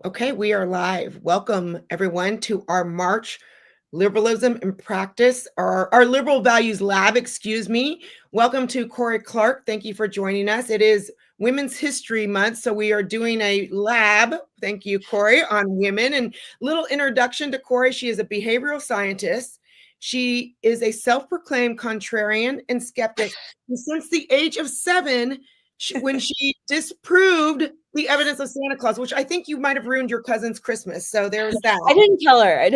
Okay, we are live. Welcome, everyone, to our March Liberalism in Practice, our Liberal Values Lab, excuse me. Welcome to Cory Clark. Thank you for joining us. It is Women's History Month, so we are doing a lab, thank you, Cory, on women. And little introduction to Cory. She is a behavioral scientist. She is a self-proclaimed contrarian and skeptic. And since the age of 7, when she disproved the evidence of Santa Claus, which I think you might have ruined your cousin's Christmas. So there's that. I didn't tell her.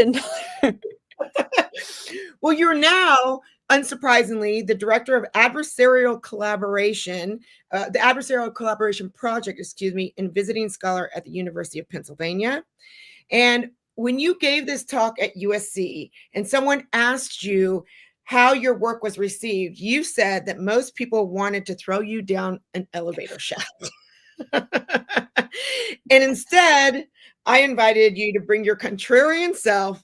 Well, you're now, unsurprisingly, the director of adversarial collaboration, the Adversarial Collaboration Project, and visiting scholar at the University of Pennsylvania. And when you gave this talk at USC and someone asked you how your work was received, you said that most people wanted to throw you down an elevator shaft. And instead, I invited you to bring your contrarian self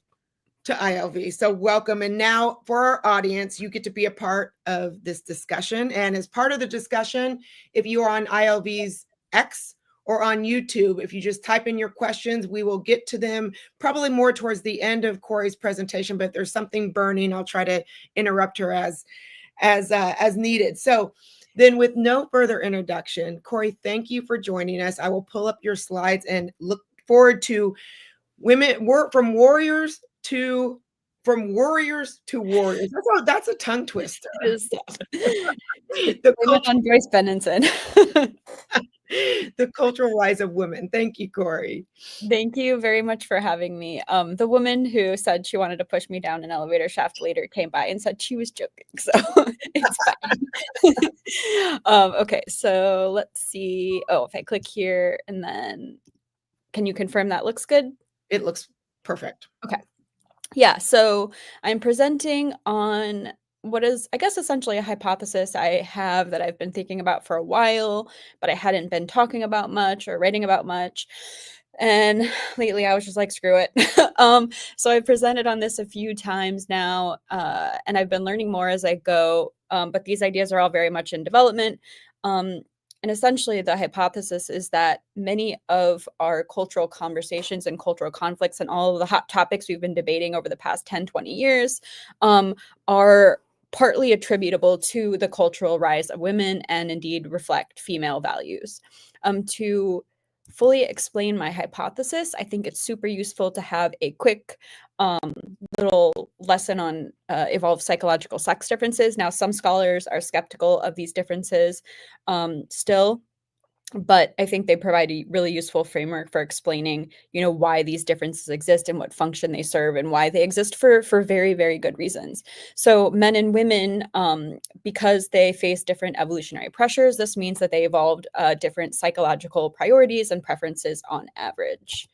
to ILV. So welcome. And now for our audience, you get to be a part of this discussion. And as part of the discussion, if you are on ILV's X or on YouTube, if you just type in your questions, we will get to them probably more towards the end of Cory's presentation. But if there's something burning, I'll try to interrupt her as needed. So then with no further introduction, Cory, thank you for joining us. I will pull up your slides and look forward to from Worriers to Worriers. That's a tongue twister. Women on Joyce Benenson. The cultural rise of women. Thank you, Cory. Thank you very much for having me. The woman who said she wanted to push me down an elevator shaft later came by and said she was joking, so it's fine. Okay, so let's see. Oh, if I click here and then, can you confirm that looks good? It looks perfect. Okay. Yeah, so I'm presenting on what is, I guess, essentially a hypothesis I have that I've been thinking about for a while, but I hadn't been talking about much or writing about much. And lately I was just like, screw it. So I've presented on this a few times now, and I've been learning more as I go. But these ideas are all very much in development. And essentially, the hypothesis is that many of our cultural conversations and cultural conflicts and all of the hot topics we've been debating over the past 10, 20 years are partly attributable to the cultural rise of women and indeed reflect female values. To fully explain my hypothesis, I think it's super useful to have a quick little lesson on evolved psychological sex differences. Now, some scholars are skeptical of these differences still, but I think they provide a really useful framework for explaining, why these differences exist and what function they serve and why they exist for very, very good reasons. So men and women, because they face different evolutionary pressures, this means that they evolved different psychological priorities and preferences on average.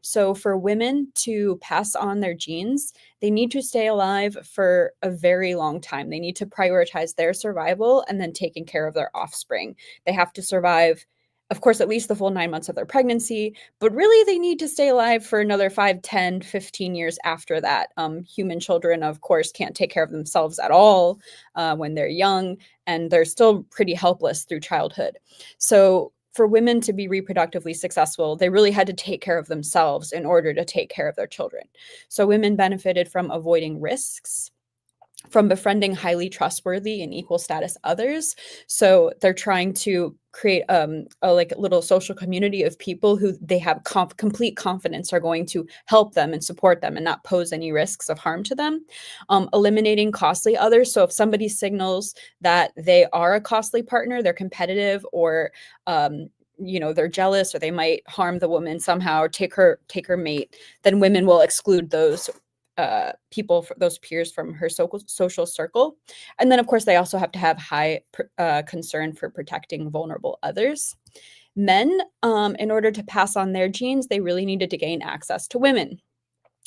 So for women to pass on their genes, they need to stay alive for a very long time. They need to prioritize their survival and then taking care of their offspring. They have to survive, of course, at least the full 9 months of their pregnancy, but really they need to stay alive for another 5, 10, 15 years after that. Human children, of course, can't take care of themselves at all when they're young, and they're still pretty helpless through childhood. So for women to be reproductively successful, they really had to take care of themselves in order to take care of their children. So women benefited from avoiding risks, from befriending highly trustworthy and equal status others. So they're trying to create a little social community of people who they have complete confidence are going to help them and support them and not pose any risks of harm to them. Eliminating costly others. So if somebody signals that they are a costly partner, they're competitive, or they're jealous, or they might harm the woman somehow or take her mate, then women will exclude those people, those peers, from her social circle. And then, of course, they also have to have high concern for protecting vulnerable others. Men, in order to pass on their genes, they really needed to gain access to women.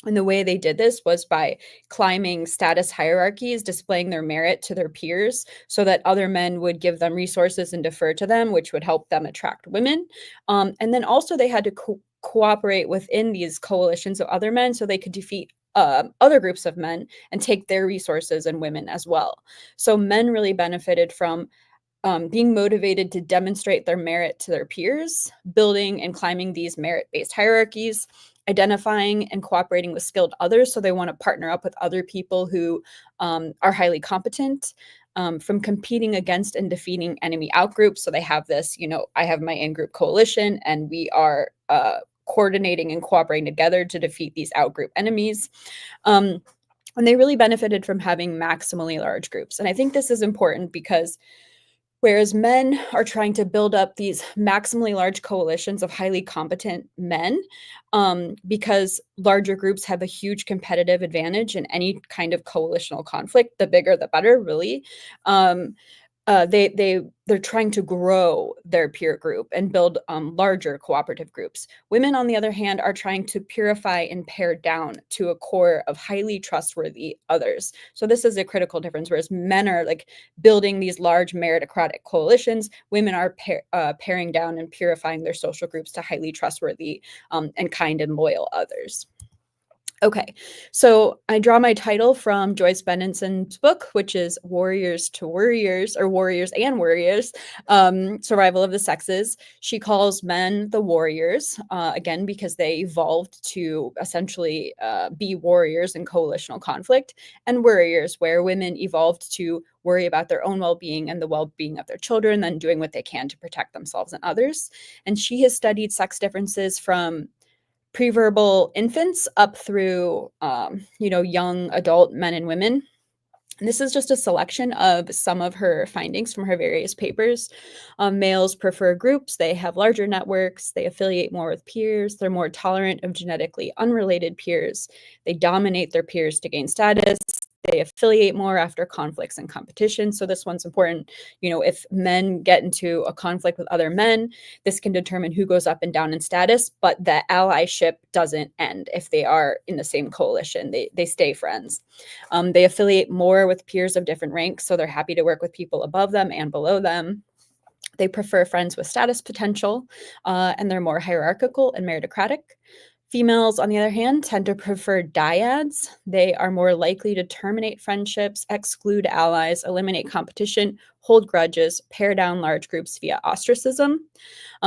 And the way they did this was by climbing status hierarchies, displaying their merit to their peers so that other men would give them resources and defer to them, which would help them attract women. And then also they had to cooperate within these coalitions of other men so they could defeat other groups of men and take their resources and women as well. So men really benefited from being motivated to demonstrate their merit to their peers, building and climbing these merit-based hierarchies, identifying and cooperating with skilled others. So they want to partner up with other people who are highly competent, from competing against and defeating enemy outgroups. So they have this, I have my in-group coalition, and we are coordinating and cooperating together to defeat these outgroup enemies. And they really benefited from having maximally large groups. And I think this is important because whereas men are trying to build up these maximally large coalitions of highly competent men, because larger groups have a huge competitive advantage in any kind of coalitional conflict. The bigger, the better, really. They're trying to grow their peer group and build larger cooperative groups. Women, on the other hand, are trying to purify and pare down to a core of highly trustworthy others. So this is a critical difference. Whereas men are like building these large meritocratic coalitions, women are paring down and purifying their social groups to highly trustworthy and kind and loyal others. Okay, so I draw my title from Joyce Bennenson's book, which is Warriors to Worriers, or Warriors and Worriers, Survival of the Sexes. She calls men the warriors, again, because they evolved to essentially be warriors in coalitional conflict, and worriers, where women evolved to worry about their own well-being and the well-being of their children, then doing what they can to protect themselves and others. And she has studied sex differences from preverbal infants up through, young adult men and women. And this is just a selection of some of her findings from her various papers. Males prefer groups. They have larger networks. They affiliate more with peers. They're more tolerant of genetically unrelated peers. They dominate their peers to gain status. They affiliate more after conflicts and competition. So this one's important. If men get into a conflict with other men, this can determine who goes up and down in status, but the allyship doesn't end if they are in the same coalition. They stay friends. They affiliate more with peers of different ranks, so they're happy to work with people above them and below them. They prefer friends with status potential, and they're more hierarchical and meritocratic. Females, on the other hand, tend to prefer dyads. They are more likely to terminate friendships, exclude allies, eliminate competition, hold grudges, pare down large groups via ostracism.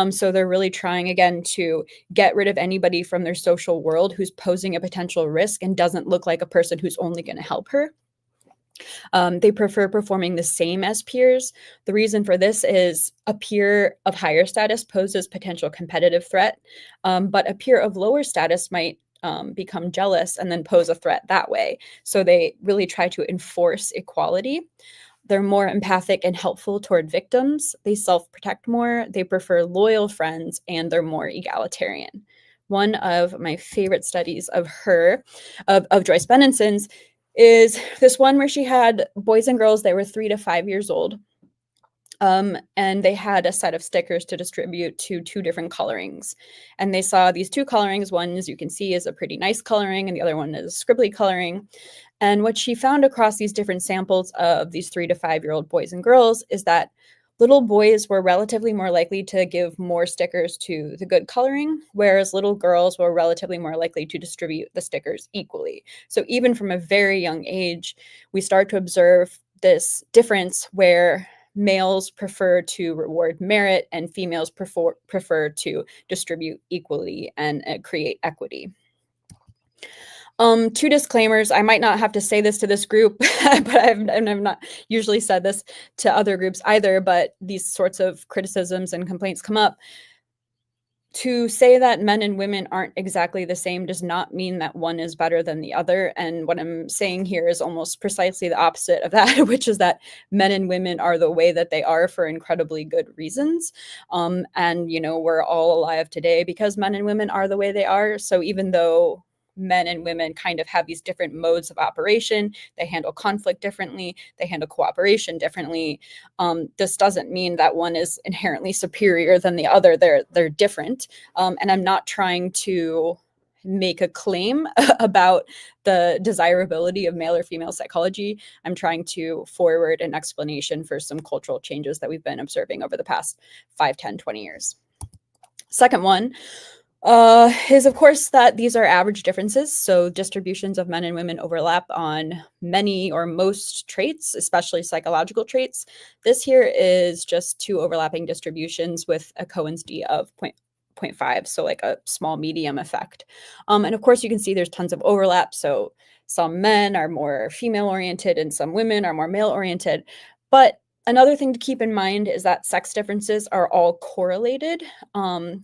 So they're really trying, again, to get rid of anybody from their social world who's posing a potential risk and doesn't look like a person who's only going to help her. They prefer performing the same as peers. The reason for this is a peer of higher status poses potential competitive threat, but a peer of lower status might become jealous and then pose a threat that way. So they really try to enforce equality. They're more empathic and helpful toward victims. They self-protect more. They prefer loyal friends, and they're more egalitarian. One of my favorite studies of Joyce Bennenson's, is this one where she had boys and girls that were 3 to 5 years old. And they had a set of stickers to distribute to 2 different colorings. And they saw these 2 colorings. One, as you can see, is a pretty nice coloring, and the other one is a scribbly coloring. And what she found across these different samples of these 3 to 5-year-old boys and girls is that little boys were relatively more likely to give more stickers to the good coloring, whereas little girls were relatively more likely to distribute the stickers equally. So even from a very young age, we start to observe this difference where males prefer to reward merit and females prefer to distribute equally and create equity. 2 disclaimers. I might not have to say this to this group, but I've not usually said this to other groups either, but these sorts of criticisms and complaints come up. To say that men and women aren't exactly the same does not mean that one is better than the other. And what I'm saying here is almost precisely the opposite of that, which is that men and women are the way that they are for incredibly good reasons. And, we're all alive today because men and women are the way they are. So even though men and women kind of have these different modes of operation, they handle conflict differently, they handle cooperation differently. This doesn't mean that one is inherently superior than the other. They're different. And I'm not trying to make a claim about the desirability of male or female psychology. I'm trying to forward an explanation for some cultural changes that we've been observing over the past 5, 10, 20 years. Second one, Is of course that these are average differences. So distributions of men and women overlap on many or most traits, especially psychological traits. This here is just two overlapping distributions with a Cohen's d of 0.5, so like a small medium effect. And of course you can see there's tons of overlap. So some men are more female oriented and some women are more male oriented. But another thing to keep in mind is that sex differences are all correlated.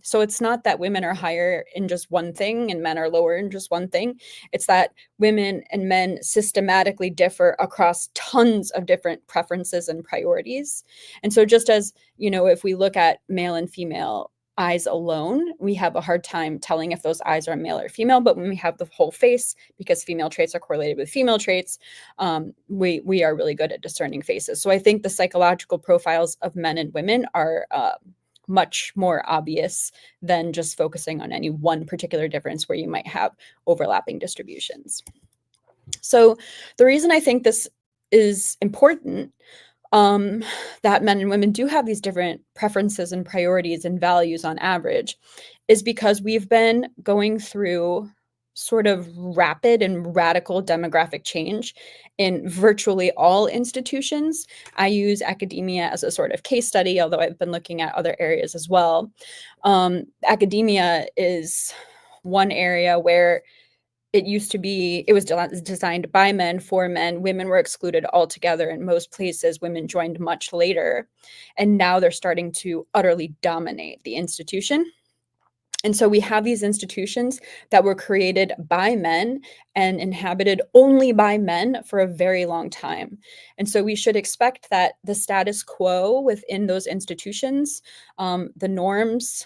So it's not that women are higher in just one thing and men are lower in just one thing. It's that women and men systematically differ across tons of different preferences and priorities. And so just as, if we look at male and female eyes alone, we have a hard time telling if those eyes are male or female. But when we have the whole face, because female traits are correlated with female traits, we are really good at discerning faces. So I think the psychological profiles of men and women are much more obvious than just focusing on any one particular difference where you might have overlapping distributions. So the reason I think this is important, that men and women do have these different preferences and priorities and values on average, is because we've been going through sort of rapid and radical demographic change in virtually all institutions. I use academia as a sort of case study, although I've been looking at other areas as well. Academia is one area where it was designed by men for men. Women were excluded altogether. In most places, women joined much later. And now they're starting to utterly dominate the institution. And so we have these institutions that were created by men and inhabited only by men for a very long time. And so we should expect that the status quo within those institutions, the norms,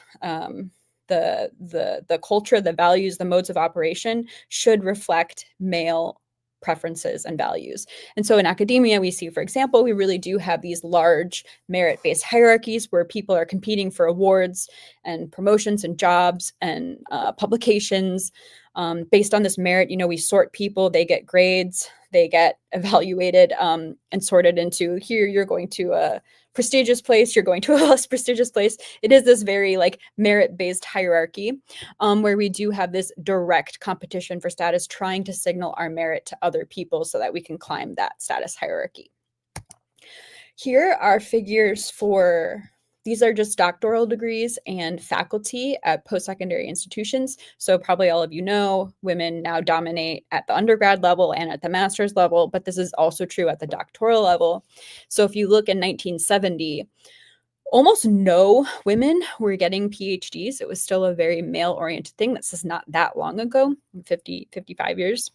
the culture, the values, the modes of operation should reflect male preferences and values. And so in academia, we see, for example, we really do have these large merit-based hierarchies where people are competing for awards and promotions and jobs and publications based on this merit. We sort people, they get grades, they get evaluated and sorted into, here you're going to a prestigious place, you're going to a less prestigious place. It is this very merit-based hierarchy where we do have this direct competition for status, trying to signal our merit to other people so that we can climb that status hierarchy. Here are figures for, these are just doctoral degrees and faculty at post-secondary institutions. So probably all of you know, women now dominate at the undergrad level and at the master's level, but this is also true at the doctoral level. So if you look in 1970, almost no women were getting PhDs. It was still a very male-oriented thing. This is not that long ago, 55 years.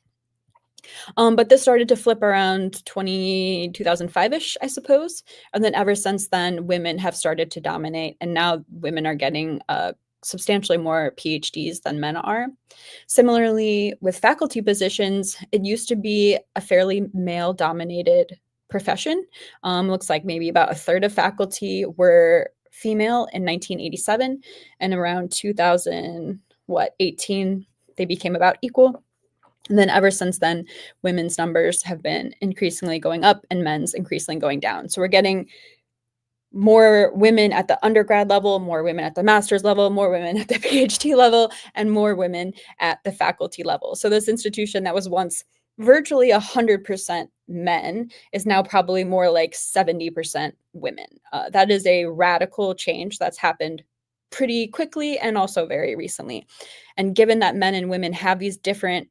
But this started to flip around 2005-ish, I suppose. And then ever since then, women have started to dominate. And now women are getting substantially more PhDs than men are. Similarly, with faculty positions, it used to be a fairly male-dominated profession. Looks like maybe about a third of faculty were female in 1987. And around 2018, they became about equal. And then ever since then, women's numbers have been increasingly going up and men's increasingly going down. So we're getting more women at the undergrad level, more women at the master's level, more women at the PhD level, and more women at the faculty level. So this institution that was once virtually 100% men is now probably more like 70% women. That is a radical change that's happened pretty quickly and also very recently. And given that men and women have these different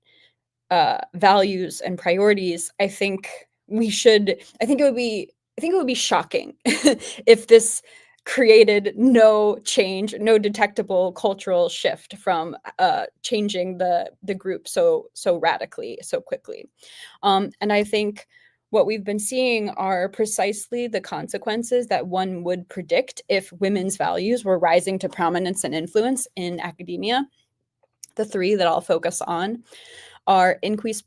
values and priorities, I think it would be shocking if this created no change, no detectable cultural shift from changing the group so radically, so quickly. And I think what we've been seeing are precisely the consequences that one would predict if women's values were rising to prominence and influence in academia. The three that I'll focus on are increased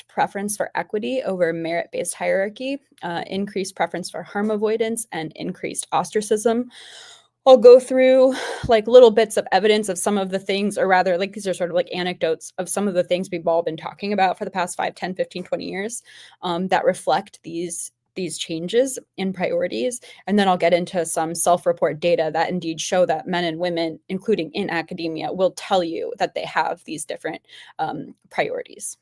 preference for equity over merit-based hierarchy, increased preference for harm avoidance, and increased ostracism. I'll go through little bits of evidence of some of the things, or rather these are sort of anecdotes of some of the things we've all been talking about for the past 5, 10, 15, 20 years that reflect these these changes in priorities, and then I'll get into some self-report data that indeed show that men and women, including in academia, will tell you that they have these different priorities.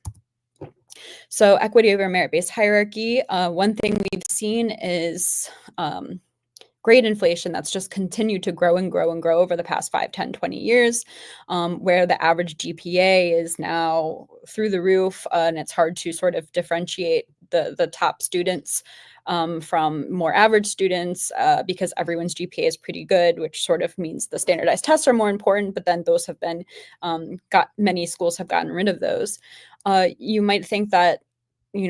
So equity over merit-based hierarchy, one thing we've seen is grade inflation that's just continued to grow and grow and grow over the past 5, 10, 20 years, where the average GPA is now through the roof, and it's hard to sort of differentiate the top students from more average students because everyone's GPA is pretty good, which sort of means the standardized tests are more important, but then those have been, many schools have gotten rid of those. You might think that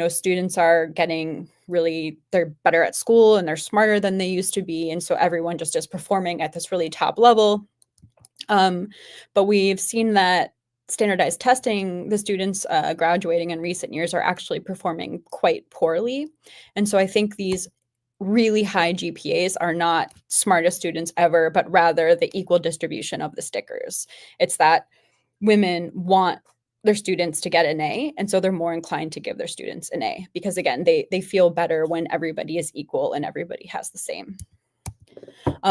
students are getting they're better at school and they're smarter than they used to be. And so everyone just is performing at this really top level. But we've seen that standardized testing, the students graduating in recent years are actually performing quite poorly. And so I think these really high GPAs are not smartest students ever, but rather the equal distribution of the stickers. It's that women want their students to get an A, and so they're more inclined to give their students an A because, again, they feel better when everybody is equal and everybody has the same.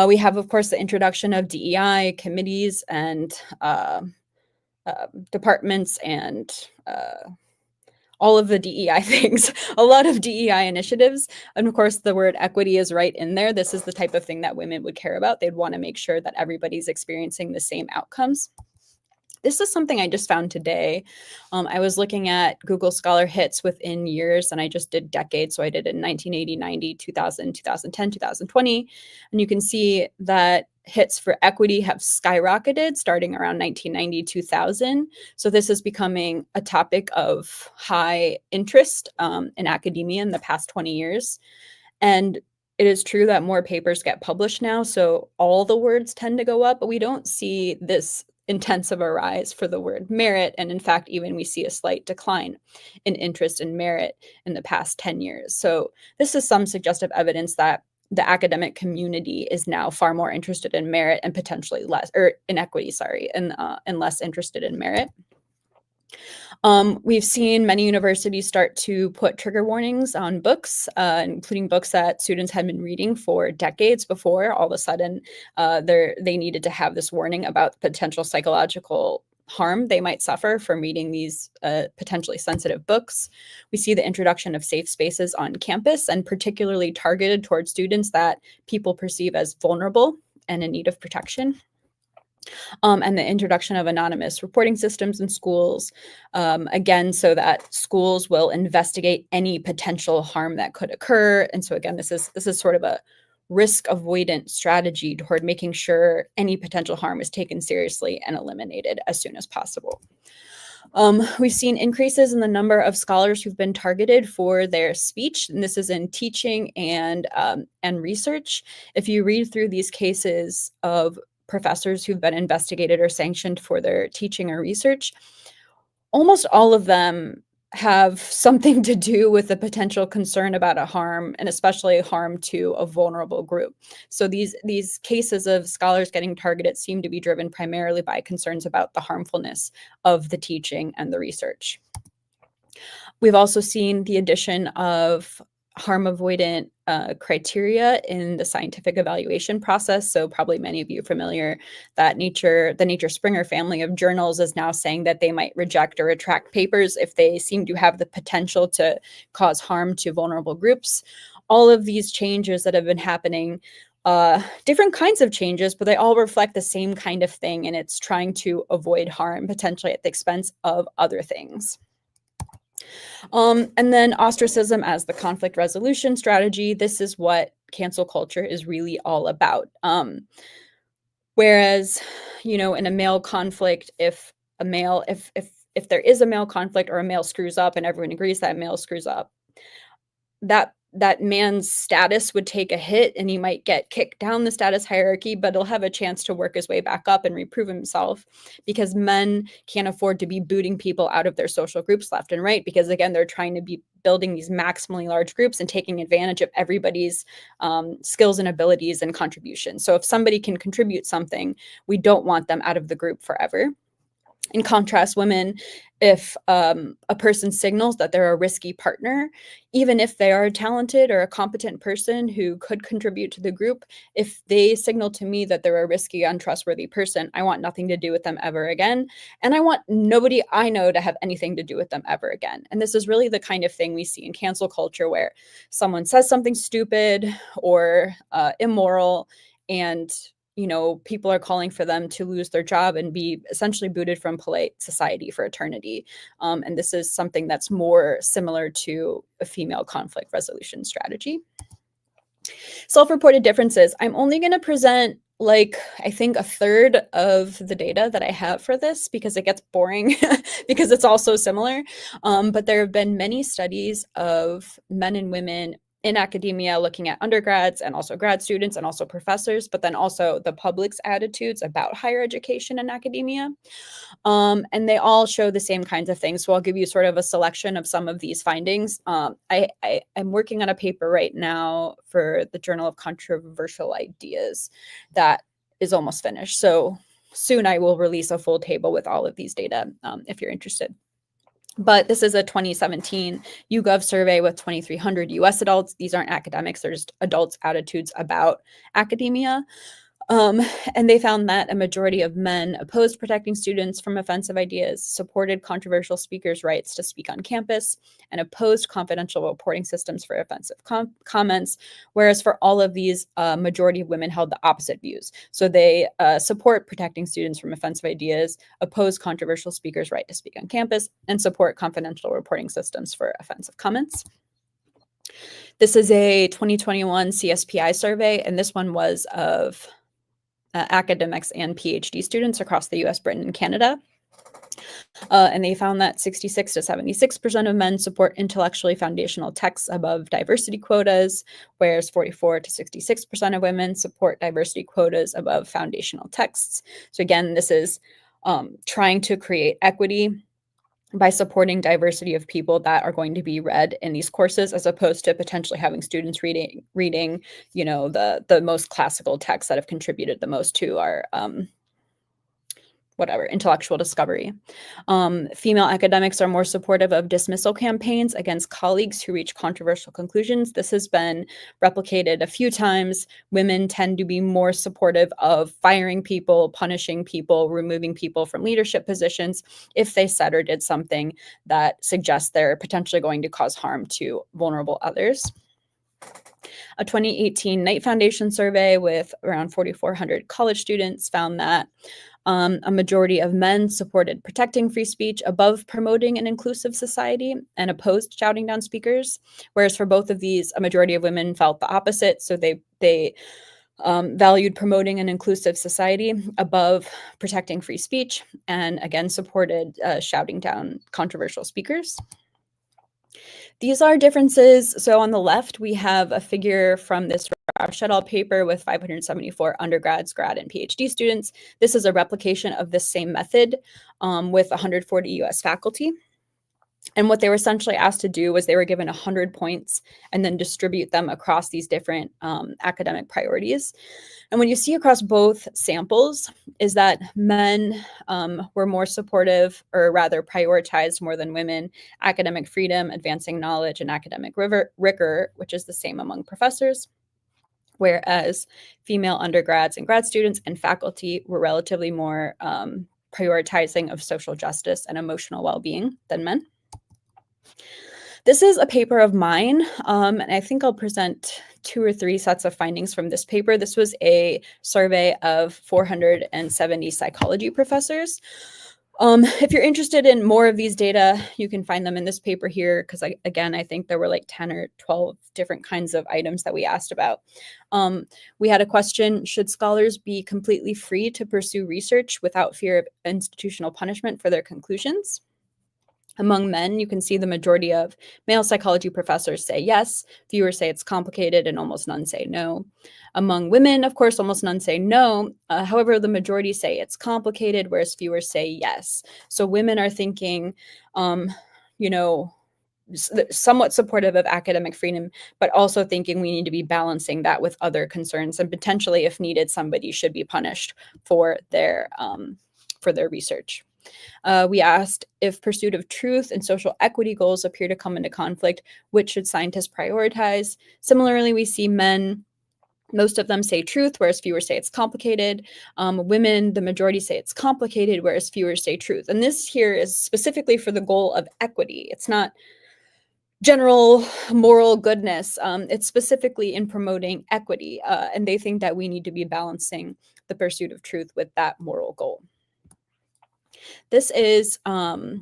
We have, of course, the introduction of DEI committees and departments and all of the DEI things, a lot of DEI initiatives. And of course, the word equity is right in there. This is the type of thing that women would care about. They'd want to make sure that everybody's experiencing the same outcomes. This is something I just found today. I was looking at Google Scholar hits within years, and I just did decades. So I did it in 1980, 90, 2000, 2010, 2020. And you can see that hits for equity have skyrocketed starting around 1990, 2000. So this is becoming a topic of high interest in academia in the past 20 years. And it is true that more papers get published now, so all the words tend to go up, but we don't see this intense of a rise for the word merit. And in fact, even we see a slight decline in interest in merit in the past 10 years. So this is some suggestive evidence that the academic community is now far more interested in merit and potentially less, or in equity, and less interested in merit. We've seen many universities start to put trigger warnings on books, including books that students had been reading for decades before. All of a sudden, they needed to have this warning about potential psychological harm they might suffer from reading these potentially sensitive books. We see the introduction of safe spaces on campus, and particularly targeted towards students that people perceive as vulnerable and in need of protection. And the introduction of anonymous reporting systems in schools, again, so that schools will investigate any potential harm that could occur. And so again, this is sort of a risk avoidant strategy toward making sure any potential harm is taken seriously and eliminated as soon as possible. We've seen increases in the number of scholars who've been targeted for their speech, and this is in teaching and research. If you read through these cases of professors who've been investigated or sanctioned for their teaching or research, almost all of them have something to do with the potential concern about a harm, and especially harm to a vulnerable group. So these cases of scholars getting targeted seem to be driven primarily by concerns about the harmfulness of the teaching and the research. We've also seen the addition of harm-avoidant criteria in the scientific evaluation process. So probably many of you are familiar that the Nature Springer family of journals is now saying that they might reject or retract papers if they seem to have the potential to cause harm to vulnerable groups. All of these changes that have been happening, different kinds of changes, but they all reflect the same kind of thing, and it's trying to avoid harm, potentially at the expense of other things. And then ostracism as the conflict resolution strategy. This is what cancel culture is really all about. Whereas, in a male conflict, if there is a male conflict or a male screws up and everyone agrees that male screws up, that man's status would take a hit and he might get kicked down the status hierarchy, but he'll have a chance to work his way back up and reprove himself, because men can't afford to be booting people out of their social groups left and right, because again, they're trying to be building these maximally large groups and taking advantage of everybody's skills and abilities and contributions. So if somebody can contribute something, we don't want them out of the group forever. In contrast, women, if a person signals that they're a risky partner, even if they are a talented or a competent person who could contribute to the group, if they signal to me that they're a risky, untrustworthy person, I want nothing to do with them ever again. And I want nobody I know to have anything to do with them ever again. And this is really the kind of thing we see in cancel culture, where someone says something stupid or immoral, and people are calling for them to lose their job and be essentially booted from polite society for eternity. And this is something that's more similar to a female conflict resolution strategy. Self-reported differences. I'm only going to present I think a third of the data that I have for this, because it gets boring because it's all so similar. But there have been many studies of men and women in academia looking at undergrads and also grad students and also professors, but then also the public's attitudes about higher education and academia. And they all show the same kinds of things. So I'll give you sort of a selection of some of these findings. I'm working on a paper right now for the Journal of Controversial Ideas that is almost finished. So soon I will release a full table with all of these data if you're interested. But this is a 2017 YouGov survey with 2,300 US adults. These aren't academics, they're just adults' attitudes about academia. And they found that a majority of men opposed protecting students from offensive ideas, supported controversial speakers' rights to speak on campus, and opposed confidential reporting systems for offensive comments, whereas for all of these, majority of women held the opposite views. So they support protecting students from offensive ideas, oppose controversial speakers' right to speak on campus, and support confidential reporting systems for offensive comments. This is a 2021 CSPI survey, and this one was of academics and PhD students across the US, Britain, and Canada. And they found that 66 to 76% of men support intellectually foundational texts above diversity quotas, whereas 44 to 66% of women support diversity quotas above foundational texts. So again, this is trying to create equity by supporting diversity of people that are going to be read in these courses, as opposed to potentially having students reading, the most classical texts that have contributed the most to our intellectual discovery. Female academics are more supportive of dismissal campaigns against colleagues who reach controversial conclusions. This has been replicated a few times. Women tend to be more supportive of firing people, punishing people, removing people from leadership positions if they said or did something that suggests they're potentially going to cause harm to vulnerable others. A 2018 Knight Foundation survey with around 4,400 college students found that a majority of men supported protecting free speech above promoting an inclusive society and opposed shouting down speakers, whereas for both of these, a majority of women felt the opposite. So they valued promoting an inclusive society above protecting free speech, and again supported shouting down controversial speakers. These are differences. So on the left, we have a figure from this Roush et al. Paper with 574 undergrads, grad, and PhD students. This is a replication of this same method with 140 US faculty. And what they were essentially asked to do was they were given 100 points and then distribute them across these different academic priorities. And what you see across both samples is that men were more supportive, or rather prioritized more than women, academic freedom, advancing knowledge, and academic rigor, which is the same among professors. Whereas female undergrads and grad students and faculty were relatively more prioritizing of social justice and emotional well-being than men. This is a paper of mine, and I think I'll present 2 or 3 sets of findings from this paper. This was a survey of 470 psychology professors. If you're interested in more of these data, you can find them in this paper here, because I think there were like 10 or 12 different kinds of items that we asked about. We had a question: should scholars be completely free to pursue research without fear of institutional punishment for their conclusions? Among men, you can see the majority of male psychology professors say yes, fewer say it's complicated, and almost none say no. Among women, of course, almost none say no. However, the majority say it's complicated, whereas fewer say yes. So women are thinking, somewhat supportive of academic freedom, but also thinking we need to be balancing that with other concerns, and potentially, if needed, somebody should be punished for their research. We asked if pursuit of truth and social equity goals appear to come into conflict, which should scientists prioritize? Similarly, we see men, most of them say truth, whereas fewer say it's complicated. Women, the majority say it's complicated, whereas fewer say truth. And this here is specifically for the goal of equity. It's not general moral goodness. It's specifically in promoting equity. And they think that we need to be balancing the pursuit of truth with that moral goal. This is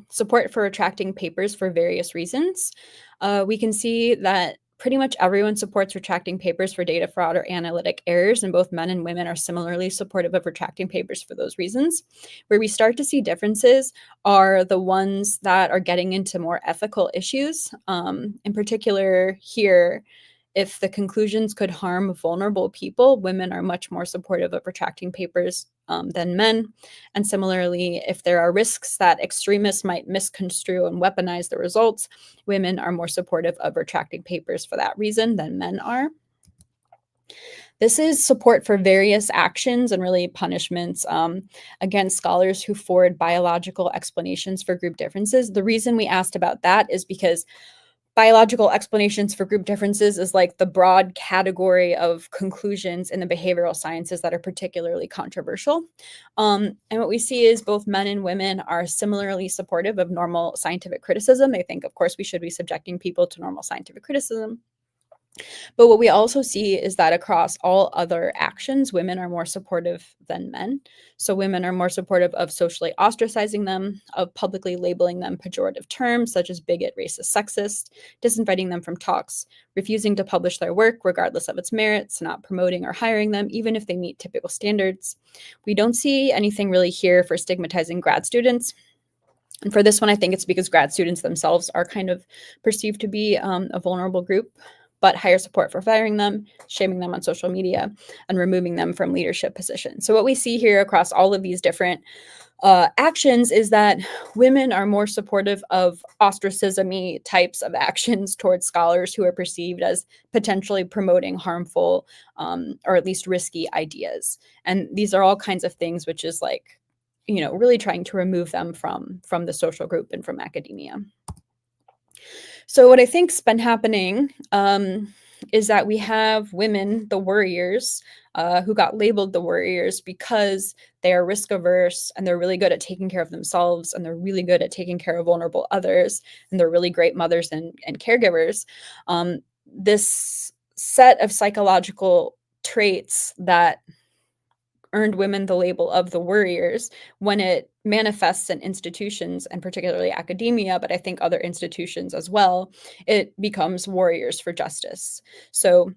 support for retracting papers for various reasons. We can see that pretty much everyone supports retracting papers for data fraud or analytic errors, and both men and women are similarly supportive of retracting papers for those reasons. Where we start to see differences are the ones that are getting into more ethical issues. In particular here, if the conclusions could harm vulnerable people, women are much more supportive of retracting papers than men. And similarly, if there are risks that extremists might misconstrue and weaponize the results, women are more supportive of retracting papers for that reason than men are. This is support for various actions and really punishments against scholars who forward biological explanations for group differences. The reason we asked about that is because biological explanations for group differences is like the broad category of conclusions in the behavioral sciences that are particularly controversial. And what we see is both men and women are similarly supportive of normal scientific criticism. They think, of course, we should be subjecting people to normal scientific criticism. But what we also see is that across all other actions, women are more supportive than men. So women are more supportive of socially ostracizing them, of publicly labeling them pejorative terms such as bigot, racist, sexist, disinviting them from talks, refusing to publish their work regardless of its merits, not promoting or hiring them, even if they meet typical standards. We don't see anything really here for stigmatizing grad students. And for this one, I think it's because grad students themselves are kind of perceived to be a vulnerable group, but higher support for firing them, shaming them on social media, and removing them from leadership positions. So what we see here across all of these different actions is that women are more supportive of ostracism-y types of actions towards scholars who are perceived as potentially promoting harmful or at least risky ideas. And these are all kinds of things which is like, you know, really trying to remove them from the social group and from academia. So what I think's been happening is that we have women, the Worriers, who got labeled the Worriers because they are risk averse and they're really good at taking care of themselves and they're really good at taking care of vulnerable others and they're really great mothers and caregivers. This set of psychological traits that earned women the label of the Worriers, when it manifests in institutions and particularly academia, but I think other institutions as well, it becomes warriors for justice. So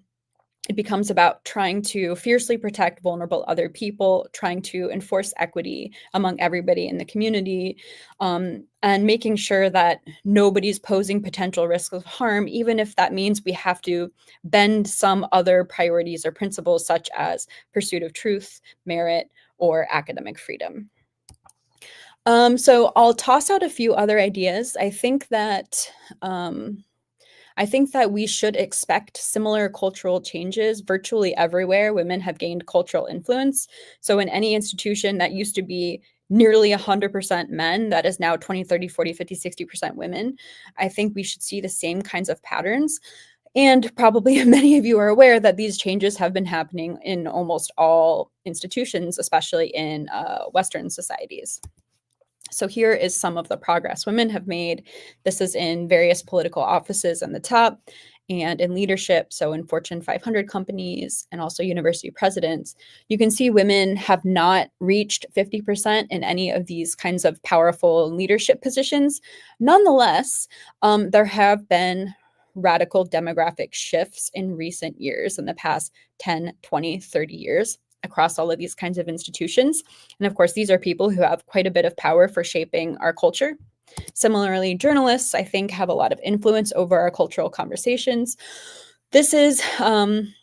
it becomes about trying to fiercely protect vulnerable other people, trying to enforce equity among everybody in the community, and making sure that nobody's posing potential risks of harm, even if that means we have to bend some other priorities or principles such as pursuit of truth, merit, or academic freedom. So I'll toss out a few other ideas. I think that we should expect similar cultural changes virtually everywhere. Women have gained cultural influence. So in any institution that used to be nearly 100% men, that is now 20, 30, 40, 50, 60% women, I think we should see the same kinds of patterns. And probably many of you are aware that these changes have been happening in almost all institutions, especially in Western societies. So here is some of the progress women have made. This is in various political offices in the top and in leadership, so in Fortune 500 companies and also university presidents. You can see women have not reached 50% in any of these kinds of powerful leadership positions. Nonetheless, there have been radical demographic shifts in recent years, in the past 10, 20, 30 years. Across all of these kinds of institutions. And of course, these are people who have quite a bit of power for shaping our culture. Similarly, journalists, I think, have a lot of influence over our cultural conversations. This is from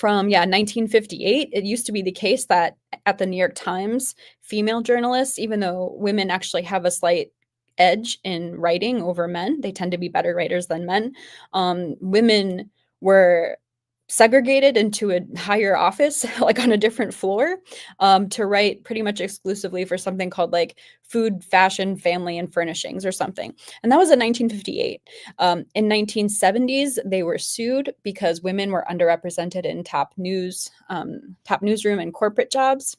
1958. It used to be the case that at the New York Times, female journalists, even though women actually have a slight edge in writing over men, they tend to be better writers than men. Women were segregated into a higher office, like on a different floor, to write pretty much exclusively for something called like food, fashion, family, and furnishings or something. And that was in 1958. In 1970s, they were sued because women were underrepresented in top newsroom and corporate jobs.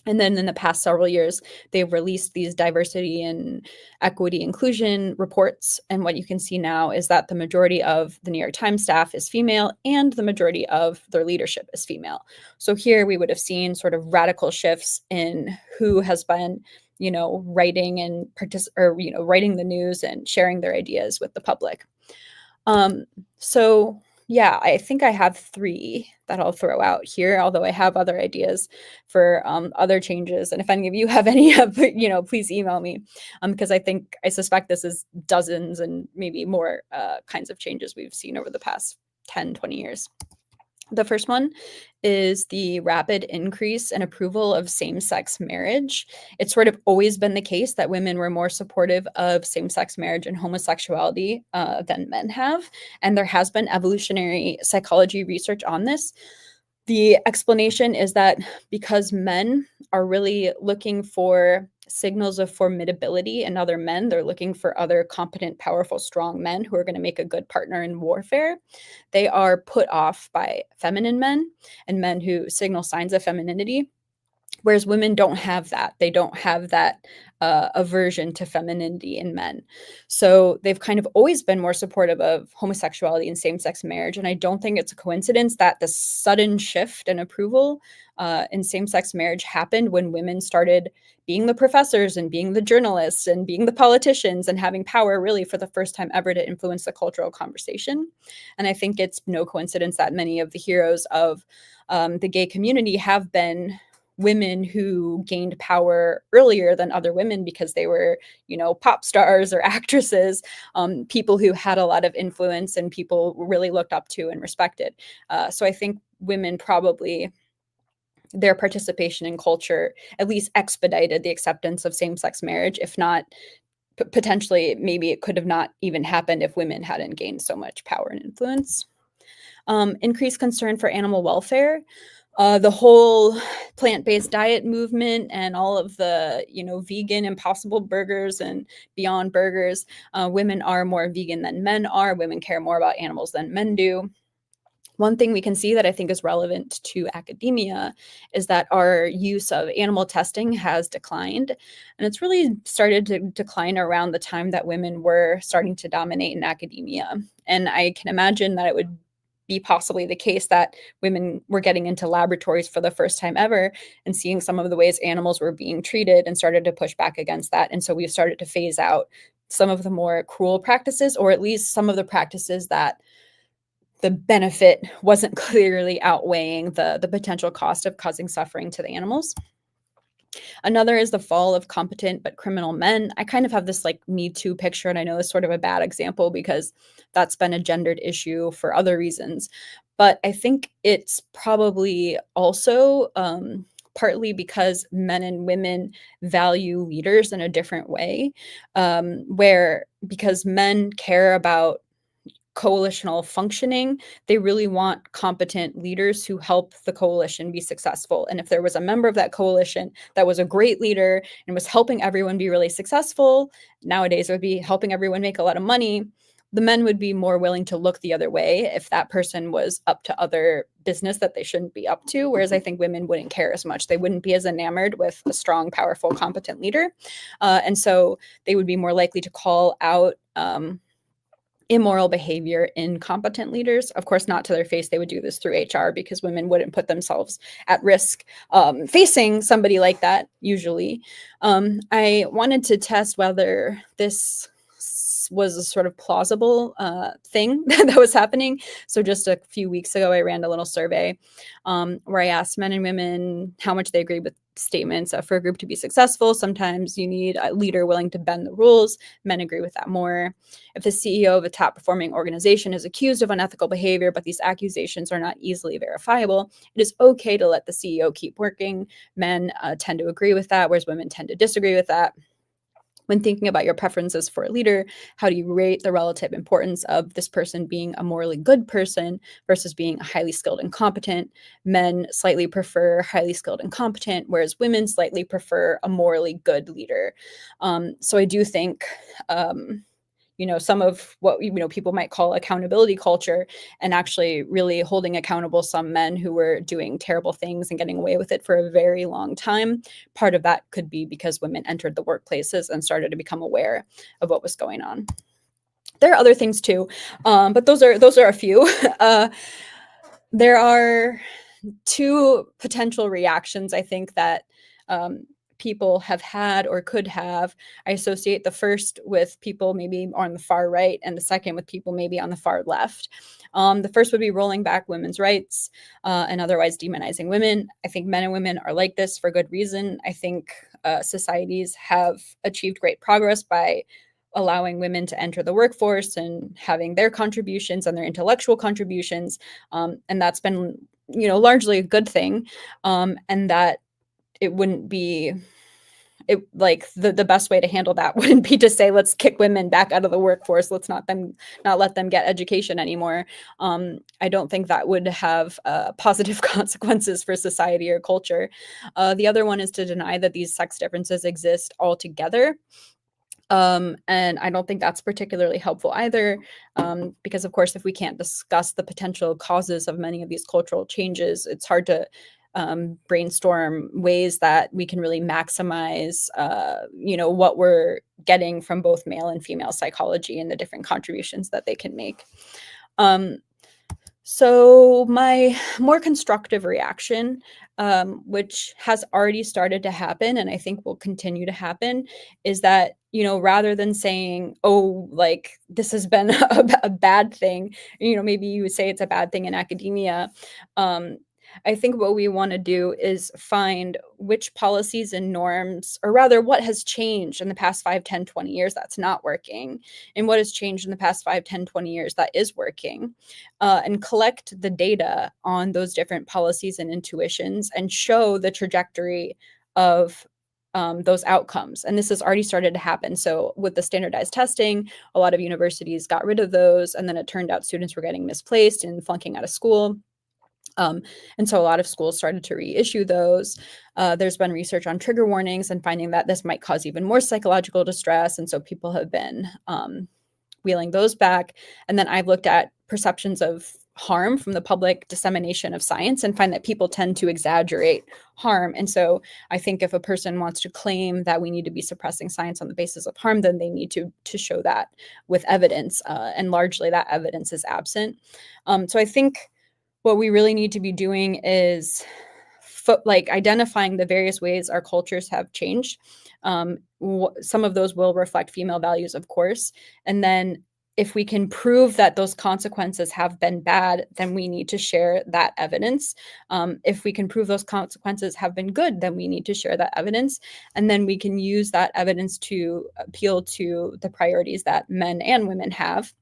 And then in the past several years, they've released these diversity and equity inclusion reports. And what you can see now is that the majority of the New York Times staff is female and the majority of their leadership is female. So here we would have seen sort of radical shifts in who has been, writing and writing the news and sharing their ideas with the public. So yeah, I think I have 3 that I'll throw out here, although I have other ideas for other changes. And if any of you have any, please email me, because I suspect this is dozens and maybe more kinds of changes we've seen over the past 10, 20 years. The first one is the rapid increase in approval of same-sex marriage. It's sort of always been the case that women were more supportive of same-sex marriage and homosexuality than men have, and there has been evolutionary psychology research on this. The explanation is that because men are really looking for signals of formidability in other men, they're looking for other competent, powerful, strong men who are going to make a good partner in warfare. They are put off by feminine men and men who signal signs of femininity. Whereas women don't have that. They don't have that aversion to femininity in men. So they've kind of always been more supportive of homosexuality and same-sex marriage. And I don't think it's a coincidence that the sudden shift in approval in same-sex marriage happened when women started being the professors and being the journalists and being the politicians and having power really for the first time ever to influence the cultural conversation. And I think it's no coincidence that many of the heroes of the gay community have been women who gained power earlier than other women because they were, pop stars or actresses, people who had a lot of influence and people really looked up to and respected. So I think women probably, their participation in culture at least expedited the acceptance of same-sex marriage, if not potentially, maybe it could have not even happened if women hadn't gained so much power and influence. Increased concern for animal welfare. The whole plant-based diet movement and all of the, vegan Impossible burgers and Beyond burgers, women are more vegan than men are. Women care more about animals than men do. One thing we can see that I think is relevant to academia is that our use of animal testing has declined. And it's really started to decline around the time that women were starting to dominate in academia. And I can imagine that it would be possibly the case that women were getting into laboratories for the first time ever and seeing some of the ways animals were being treated and started to push back against that. And so we've started to phase out some of the more cruel practices, or at least some of the practices that the benefit wasn't clearly outweighing the potential cost of causing suffering to the animals. Another is the fall of competent but criminal men. I kind of have this like Me Too picture, and I know it's sort of a bad example because that's been a gendered issue for other reasons. But I think it's probably also partly because men and women value leaders in a different way, because men care about coalitional functioning, they really want competent leaders who help the coalition be successful. And if there was a member of that coalition that was a great leader and was helping everyone be really successful, nowadays it would be helping everyone make a lot of money, the men would be more willing to look the other way if that person was up to other business that they shouldn't be up to. Whereas I think women wouldn't care as much. They wouldn't be as enamored with a strong, powerful, competent leader. And so they would be more likely to call out immoral behavior in competent leaders. Of course, not to their face. They would do this through HR because women wouldn't put themselves at risk facing somebody like that, usually. I wanted to test whether this was a sort of plausible thing that was happening. So just a few weeks ago, I ran a little survey where I asked men and women how much they agree with statements. For a group to be successful, sometimes you need a leader willing to bend the rules. Men agree with that more. If the CEO of a top performing organization is accused of unethical behavior, but these accusations are not easily verifiable, it is okay to let the CEO keep working. Men tend to agree with that, whereas women tend to disagree with that. When thinking about your preferences for a leader, how do you rate the relative importance of this person being a morally good person versus being highly skilled and competent? Men slightly prefer highly skilled and competent, whereas women slightly prefer a morally good leader. So I do think, some of what people might call accountability culture, and actually really holding accountable some men who were doing terrible things and getting away with it for a very long time. Part of that could be because women entered the workplaces and started to become aware of what was going on. There are other things too, but those are a few. There are two potential reactions, I think, that people have had or could have. I associate the first with people maybe on the far right, and the second with people maybe on the far left. The first would be rolling back women's rights and otherwise demonizing women. I think men and women are like this for good reason. I think societies have achieved great progress by allowing women to enter the workforce and having their contributions and their intellectual contributions. And that's been, largely a good thing. And that it wouldn't be the best way to handle that wouldn't be to say, let's kick women back out of the workforce. Let's not let them get education anymore. I don't think that would have positive consequences for society or culture. The other one is to deny that these sex differences exist altogether. And I don't think that's particularly helpful either, because, of course, if we can't discuss the potential causes of many of these cultural changes, it's hard to brainstorm ways that we can really maximize, what we're getting from both male and female psychology and the different contributions that they can make. So my more constructive reaction, which has already started to happen and I think will continue to happen, is that, rather than saying, oh, like this has been a bad thing, maybe you would say it's a bad thing in academia. I think what we want to do is find which policies and norms, or rather what has changed in the past 5, 10, 20 years that's not working, and what has changed in the past 5, 10, 20 years that is working, and collect the data on those different policies and intuitions and show the trajectory of those outcomes. And this has already started to happen. So with the standardized testing, a lot of universities got rid of those, and then it turned out students were getting misplaced and flunking out of school. And so a lot of schools started to reissue those. There's been research on trigger warnings and finding that this might cause even more psychological distress. And so people have been wheeling those back. And then I've looked at perceptions of harm from the public dissemination of science and find that people tend to exaggerate harm. And so I think if a person wants to claim that we need to be suppressing science on the basis of harm, then they need to show that with evidence. And largely that evidence is absent. So I think what we really need to be doing is identifying the various ways our cultures have changed. Some of those will reflect female values, of course. And then if we can prove that those consequences have been bad, then we need to share that evidence. If we can prove those consequences have been good, then we need to share that evidence. And then we can use that evidence to appeal to the priorities that men and women have,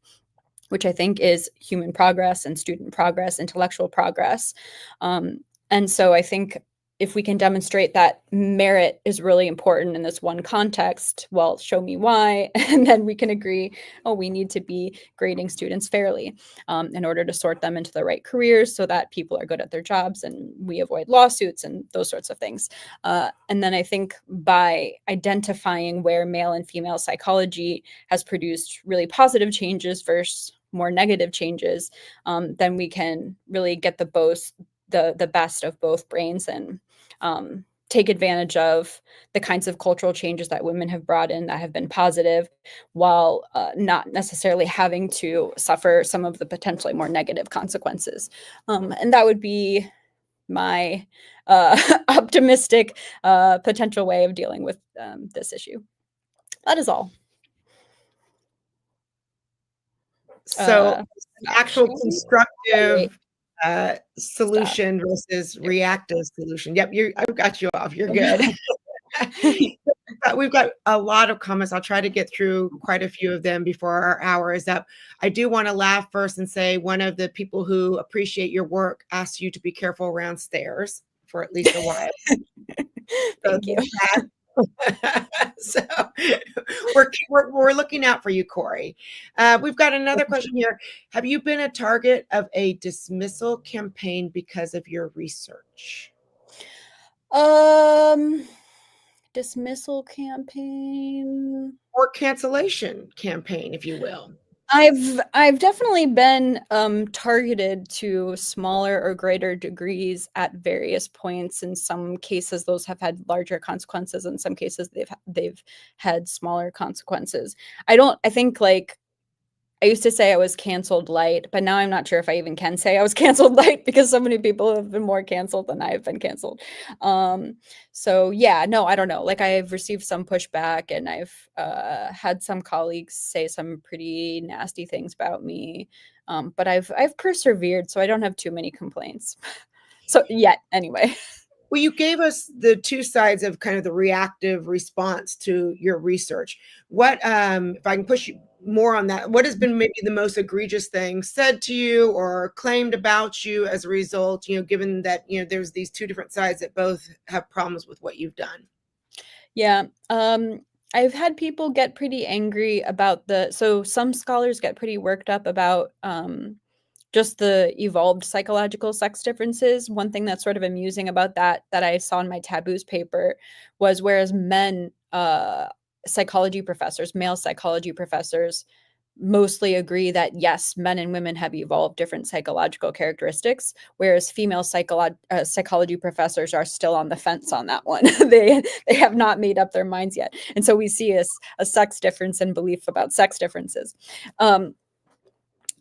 which I think is human progress and student progress, intellectual progress. And so I think if we can demonstrate that merit is really important in this one context, well, show me why, and then we can agree, oh, we need to be grading students fairly in order to sort them into the right careers so that people are good at their jobs and we avoid lawsuits and those sorts of things. And then I think by identifying where male and female psychology has produced really positive changes versus more negative changes, then we can really get the best of both brains and take advantage of the kinds of cultural changes that women have brought in that have been positive, while not necessarily having to suffer some of the potentially more negative consequences. And that would be my optimistic potential way of dealing with this issue. That is all. So actual constructive solution versus Yep. reactive solution. Yep, I've got you off. You're good. We've got a lot of comments. I'll try to get through quite a few of them before our hour is up. I do want to laugh first and say one of the people who appreciate your work asks you to be careful around stairs for at least a while. Thank you. So We're looking out for you, Cory. We've got another question here. Have you been a target of a dismissal campaign because of your research? Dismissal campaign. Or cancellation campaign, if you will? I've definitely been targeted to smaller or greater degrees at various points. In some cases, those have had larger consequences. In some cases, they've had smaller consequences. I think like I used to say I was canceled light, but now I'm not sure if I even can say I was canceled light because so many people have been more canceled than I have been canceled. So yeah, no, I don't know. Like I've received some pushback and I've had some colleagues say some pretty nasty things about me. But I've persevered, so I don't have too many complaints. So yet, anyway. Well, you gave us the two sides of kind of the reactive response to your research. What, if I can push you more on that, what has been maybe the most egregious thing said to you or claimed about you as a result, given that, there's these two different sides that both have problems with what you've done? Yeah. I've had people get pretty angry about so some scholars get pretty worked up about just the evolved psychological sex differences. One thing that's sort of amusing about that I saw in my taboos paper was whereas men, psychology professors, male psychology professors, mostly agree that yes, men and women have evolved different psychological characteristics, whereas female psychology professors are still on the fence on that one. They have not made up their minds yet, and so we see a sex difference in belief about sex differences. Um,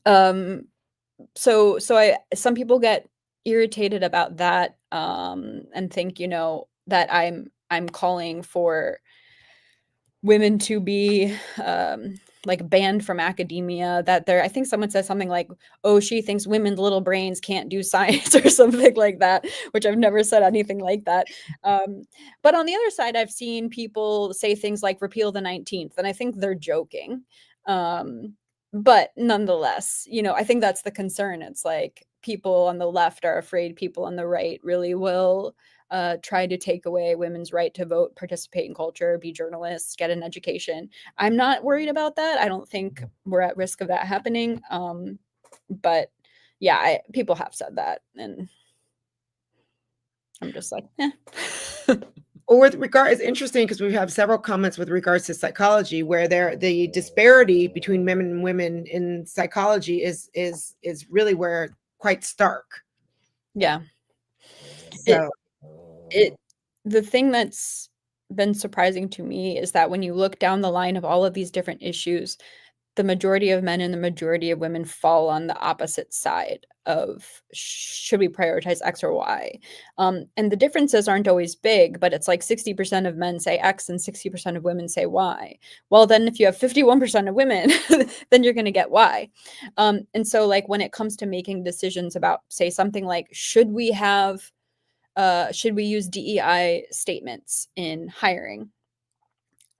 um, so some people get irritated about that, and think that I'm calling for women to be like banned from academia, that I think someone says something like, oh, she thinks women's little brains can't do science or something like that, which I've never said anything like that. But on the other side, I've seen people say things like repeal the 19th, and I think they're joking. But nonetheless, I think that's the concern. It's like people on the left are afraid people on the right really will try to take away women's right to vote, participate in culture, be journalists, get an education. I'm not worried about that. I don't think we're at risk of that happening. But yeah, people have said that, and I'm just like, eh. Or with regard, it's interesting because we have several comments with regards to psychology where the disparity between men and women in psychology is really where quite stark. Yeah. It So it the thing that's been surprising to me is that when you look down the line of all of these different issues, the majority of men and the majority of women fall on the opposite side of should we prioritize X or Y? And the differences aren't always big, but it's like 60% of men say X and 60% of women say Y. Well, then if you have 51% of women, then you're going to get Y. And so, like, when it comes to making decisions about, say, something like, should we use DEI statements in hiring?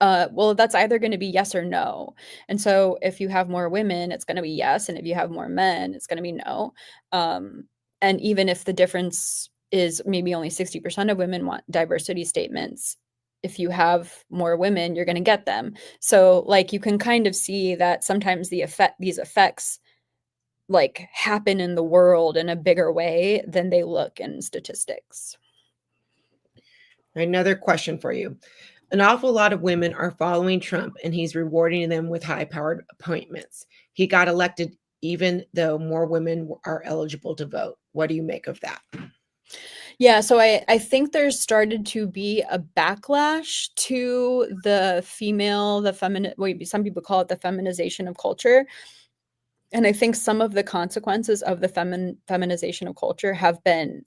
Well, that's either going to be yes or no. And so if you have more women, it's going to be yes. And if you have more men, it's going to be no. And even if the difference is maybe only 60% of women want diversity statements, if you have more women, you're going to get them. So like you can kind of see that sometimes these effects like happen in the world in a bigger way than they look in statistics. another question for you. An awful lot of women are following Trump and he's rewarding them with high-powered appointments. He got elected even though more women are eligible to vote. What do you make of that? Yeah, so I think there's started to be a backlash to the feminine, wait, some people call it the feminization of culture. And I think some of the consequences of the feminization of culture have been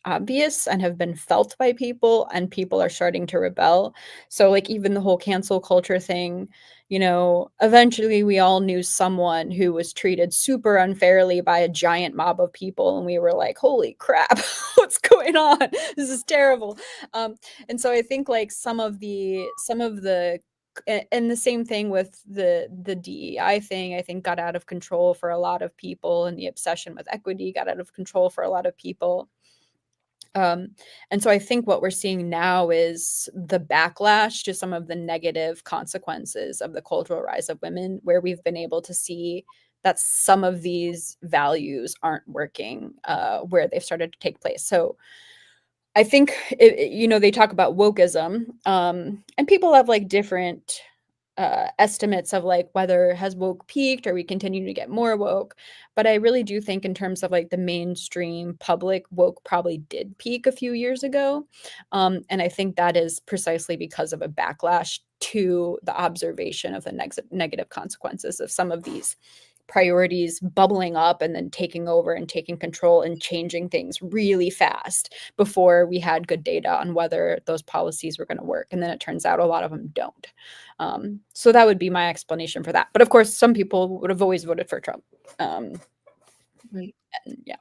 obvious and have been felt by people, and people are starting to rebel. So like even the whole cancel culture thing, eventually we all knew someone who was treated super unfairly by a giant mob of people, and we were like, holy crap, what's going on? This is terrible. And so I think like some of the and the same thing with the DEI thing, I think got out of control for a lot of people, and the obsession with equity got out of control for a lot of people. Um, and so I think what we're seeing now is the backlash to some of the negative consequences of the cultural rise of women, where we've been able to see that some of these values aren't working where they've started to take place. So I think they talk about wokeism, and people have like different estimates of like whether has woke peaked or we continue to get more woke. But I really do think in terms of like the mainstream public, woke probably did peak a few years ago. And I think that is precisely because of a backlash to the observation of the negative consequences of some of these priorities bubbling up and then taking over and taking control and changing things really fast before we had good data on whether those policies were going to work. And then it turns out a lot of them don't. So that would be my explanation for that. But of course, some people would have always voted for Trump. Right. Yeah.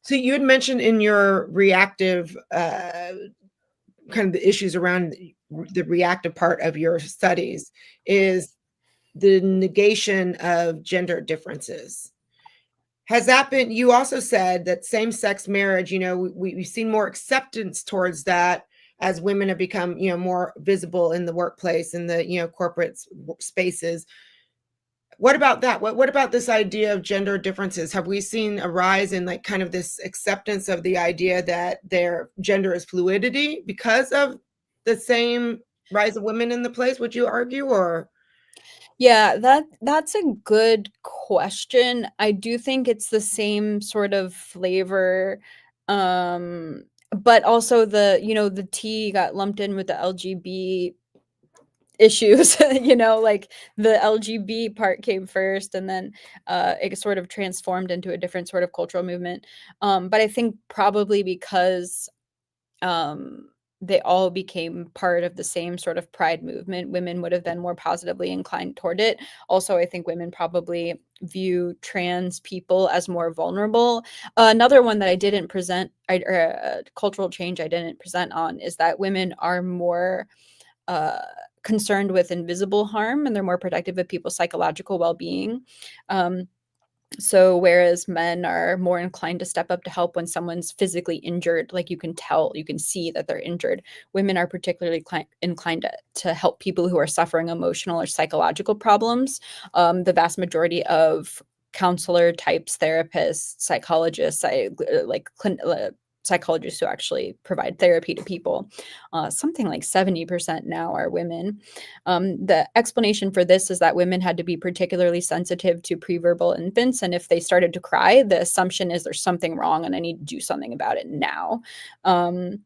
So you had mentioned in your reactive kind of the issues around the reactive part of your studies is the negation of gender differences. Has that been, you also said that same-sex marriage, we've seen more acceptance towards that as women have become, more visible in the workplace and the, corporate spaces. What about that? What about this idea of gender differences? Have we seen a rise in like kind of this acceptance of the idea that their gender is fluidity because of the same rise of women in the place, would you argue, or? Yeah, that's a good question. I do think it's the same sort of flavor, but also the T got lumped in with the LGB issues, like the LGB part came first, and then it sort of transformed into a different sort of cultural movement. But I think probably because um, they all became part of the same sort of pride movement, women would have been more positively inclined toward it. Also, I think women probably view trans people as more vulnerable. Another one that I didn't present, cultural change I didn't present on, is that women are more uh, concerned with invisible harm, and they're more protective of people's psychological well-being. So whereas men are more inclined to step up to help when someone's physically injured, like you can tell, you can see that they're injured, women are particularly inclined to help people who are suffering emotional or psychological problems. The vast majority of counselor types, therapists, psychologists, psychologists who actually provide therapy to people, something like 70% now are women. The explanation for this is that women had to be particularly sensitive to preverbal infants, and if they started to cry, the assumption is there's something wrong and I need to do something about it now. And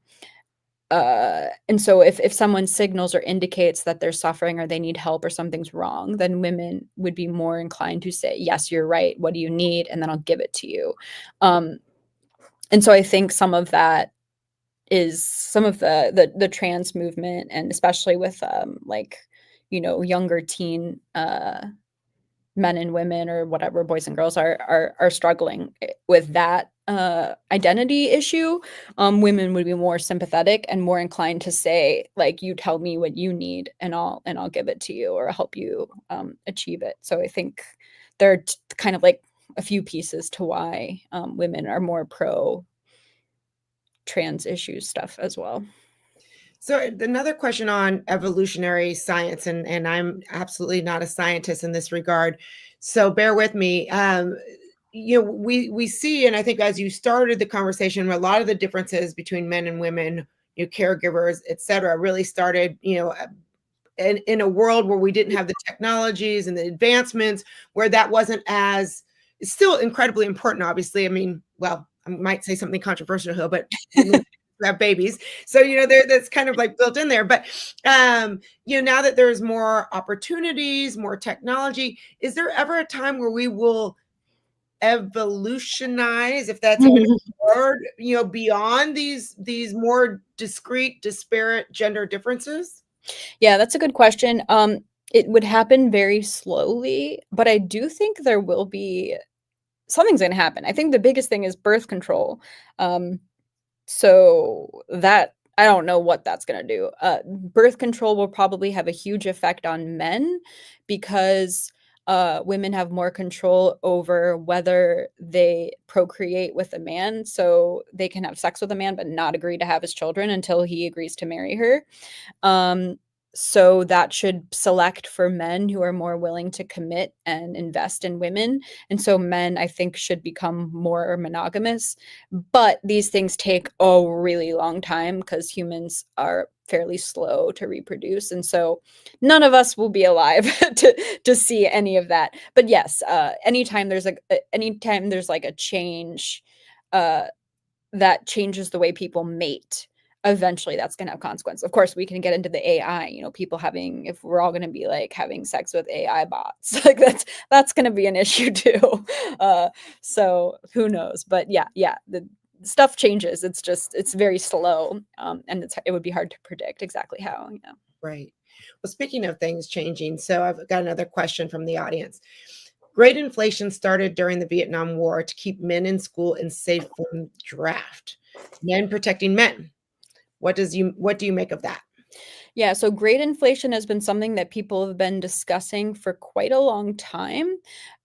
so if someone signals or indicates that they're suffering or they need help or something's wrong, then women would be more inclined to say, yes, you're right. What do you need? And then I'll give it to you. And so I think some of that is some of the trans movement, and especially with younger teen men and women or whatever, boys and girls are struggling with that identity issue. Women would be more sympathetic and more inclined to say, like, you tell me what you need and I'll give it to you or help you achieve it. So I think there are kind of like a few pieces to why women are more pro trans issues stuff as well. So another question on evolutionary science, and I'm absolutely not a scientist in this regard, so bear with me. We see, and I think as you started the conversation, a lot of the differences between men and women, caregivers, et cetera, really started, in a world where we didn't have the technologies and the advancements, where that wasn't as, it's still incredibly important, obviously. I mean, well, I might say something controversial here, but women have babies. So, that's kind of like built in there. But, now that there's more opportunities, more technology, is there ever a time where we will evolutionize, if that's even a word, beyond these more discrete, disparate gender differences? Yeah, that's a good question. It would happen very slowly, but I do think there will be something's gonna happen. I think the biggest thing is birth control. Um, so that I don't know what that's gonna do. Birth control will probably have a huge effect on men because women have more control over whether they procreate with a man, so they can have sex with a man but not agree to have his children until he agrees to marry her. Um, so that should select for men who are more willing to commit and invest in women. And so men, I think, should become more monogamous. But these things take a really long time because humans are fairly slow to reproduce. And so none of us will be alive to see any of that. But yes, anytime there's like a change, uh, that changes the way people mate, eventually that's going to have consequences. Of course, we can get into the AI, people having, if we're all going to be like having sex with AI bots, like that's going to be an issue too. So who knows? But yeah, the stuff changes. It's very slow, and it would be hard to predict exactly how. Right. Well, speaking of things changing, so I've got another question from the audience. Great inflation started during the Vietnam War to keep men in school and safe from draft. Men protecting men. What do you make of that? Yeah, so great inflation has been something that people have been discussing for quite a long time.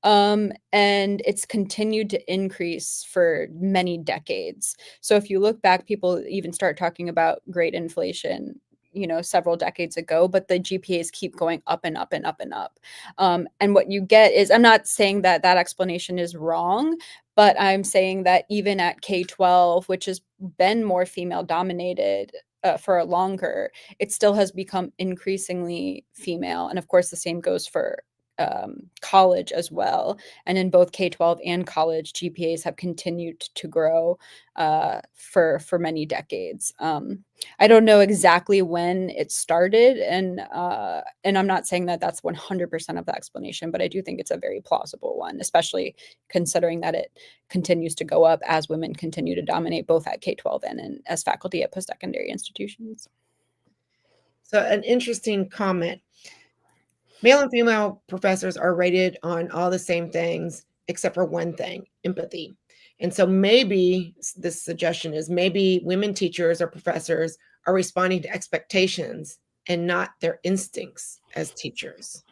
And it's continued to increase for many decades. So if you look back, people even start talking about great inflation, several decades ago, but the GPAs keep going up and up and up and up. And what you get is, I'm not saying that that explanation is wrong, but I'm saying that even at K-12, which has been more female dominated for longer, it still has become increasingly female. And of course, the same goes for college as well. And in both K-12 and college, GPAs have continued to grow for many decades. I don't know exactly when it started, and I'm not saying that that's 100% of the explanation, but I do think it's a very plausible one, especially considering that it continues to go up as women continue to dominate both at K-12 and as faculty at post-secondary institutions. So, an interesting comment. Male and female professors are rated on all the same things except for one thing, empathy. And so maybe this suggestion is maybe women teachers or professors are responding to expectations and not their instincts as teachers.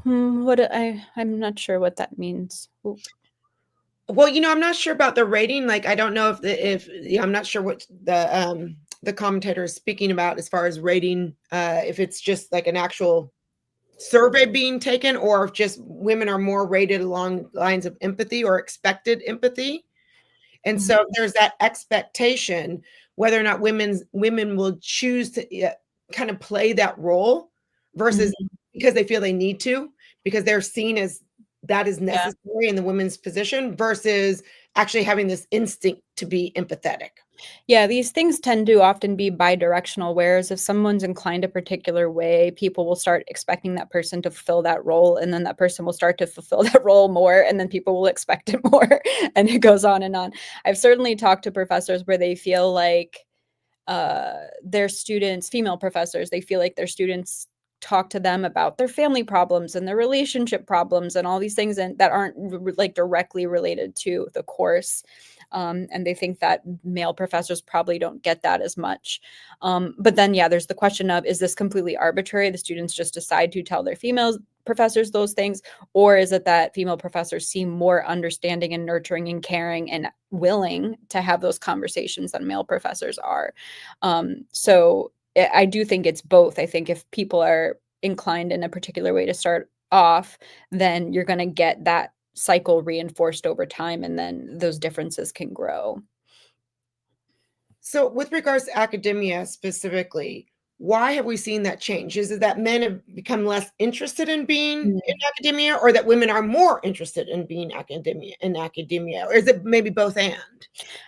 I'm not sure what that means. Well, I'm not sure about the rating. Like, I don't know if I'm not sure what the commentator is speaking about as far as rating, if it's just like an actual survey being taken or if just women are more rated along lines of empathy or expected empathy. And Mhm. so there's that expectation whether or not women will choose to kind of play that role versus Mhm. because they feel they need to, because they're seen as that is Yeah. necessary in the women's position versus actually having this instinct to be empathetic. Yeah, these things tend to often be bidirectional, whereas if someone's inclined a particular way, people will start expecting that person to fulfill that role, and then that person will start to fulfill that role more, and then people will expect it more, and it goes on and on. I've certainly talked to professors where they feel like their students, female professors, they feel like their students talk to them about their family problems and their relationship problems and all these things and that aren't like directly related to the course. And they think that male professors probably don't get that as much. But then, yeah, there's the question of, is this completely arbitrary? The students just decide to tell their female professors those things, or is it that female professors seem more understanding and nurturing and caring and willing to have those conversations than male professors are? So I do think it's both. I think if people are inclined in a particular way to start off, then you're going to get that cycle reinforced over time, and then those differences can grow. So, with regards to academia specifically, why have we seen that change? Is it that men have become less interested in being in academia, or that women are more interested in being academia, or is it maybe both and?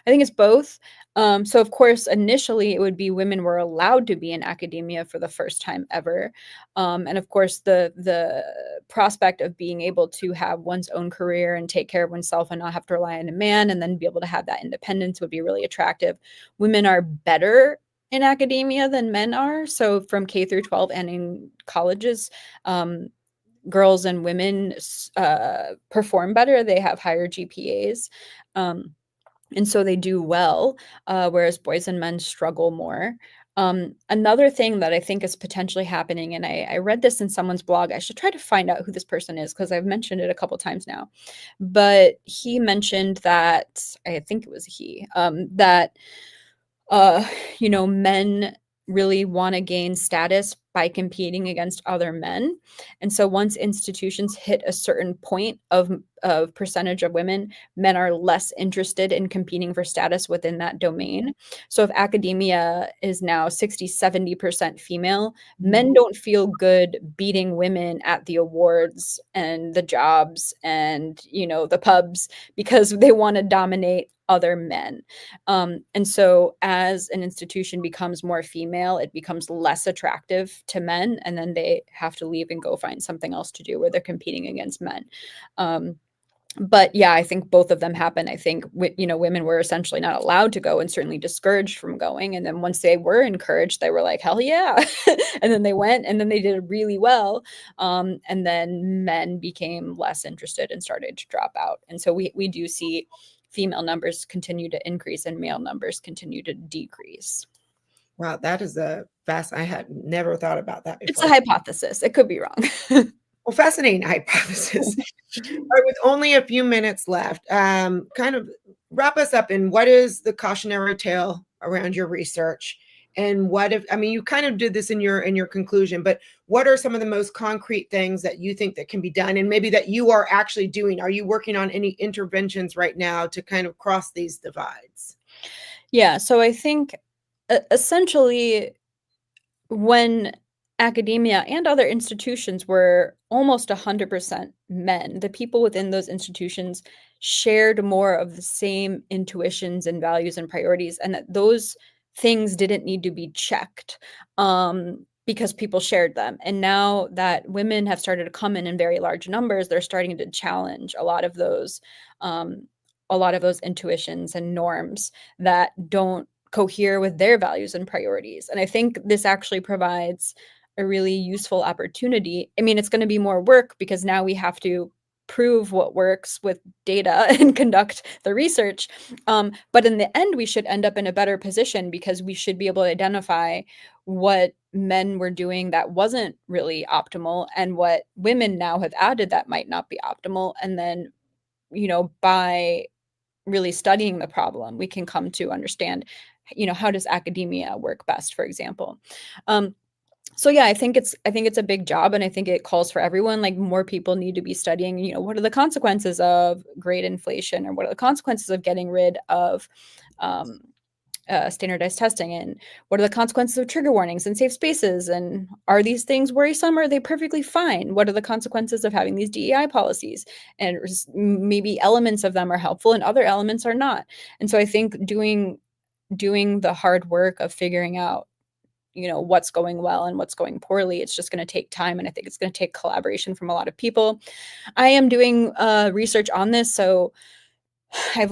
I think it's both. So of course, initially it would be women were allowed to be in academia for the first time ever, and of course the prospect of being able to have one's own career and take care of oneself and not have to rely on a man, and then be able to have that independence would be really attractive. Women are better in academia than men are. So from K through 12 and in colleges, girls and women perform better. They have higher GPAs. Um, and so they do well, whereas boys and men struggle more. Another thing that I think is potentially happening, and I read this in someone's blog. I should try to find out who this person is because I've mentioned it a couple times now. But he mentioned that, I think it was he, that uh, men really want to gain status by competing against other men. And so once institutions hit a certain point of percentage of women, men are less interested in competing for status within that domain. So if academia is now 60-70% female, men don't feel good beating women at the awards and the jobs and, the pubs because they want to dominate other men. And so as an institution becomes more female, it becomes less attractive to men, and then they have to leave and go find something else to do where they're competing against men. Um, but yeah, I think both of them happen. I think women were essentially not allowed to go and certainly discouraged from going. And then once they were encouraged, they were like, hell yeah. And then they went and then they did really well. And then men became less interested and started to drop out. And so we do see female numbers continue to increase and male numbers continue to decrease. Wow, that is I had never thought about that It's a before. hypothesis. It could be wrong. Well, fascinating hypothesis. All right, with only a few minutes left, kind of wrap us up in what is the cautionary tale around your research, and what if, I mean, you kind of did this in your conclusion, but what are some of the most concrete things that you think that can be done, and maybe that you are actually doing? Are you working on any interventions right now to kind of cross these divides? Yeah, so I think essentially when academia and other institutions were almost 100% men, the people within those institutions shared more of the same intuitions and values and priorities, and that those things didn't need to be checked because people shared them. And now that women have started to come in very large numbers, they're starting to challenge um, a lot of those intuitions and norms that don't cohere with their values and priorities. And I think this actually provides a really useful opportunity. I mean, it's going to be more work because now we have to prove what works with data and conduct the research. But in the end, we should end up in a better position because we should be able to identify what men were doing that wasn't really optimal and what women now have added that might not be optimal. And then, by really studying the problem, we can come to understand, how does academia work best, for example. So yeah, I think it's a big job, and I think it calls for everyone. Like more people need to be studying, what are the consequences of grade inflation, or what are the consequences of getting rid of um, standardized testing, and what are the consequences of trigger warnings and safe spaces, and are these things worrisome or are they perfectly fine? What are the consequences of having these DEI policies? And maybe elements of them are helpful and other elements are not. And so I think doing the hard work of figuring out what's going well and what's going poorly, it's just going to take time, and I think it's going to take collaboration from a lot of people. I am doing research on this, so I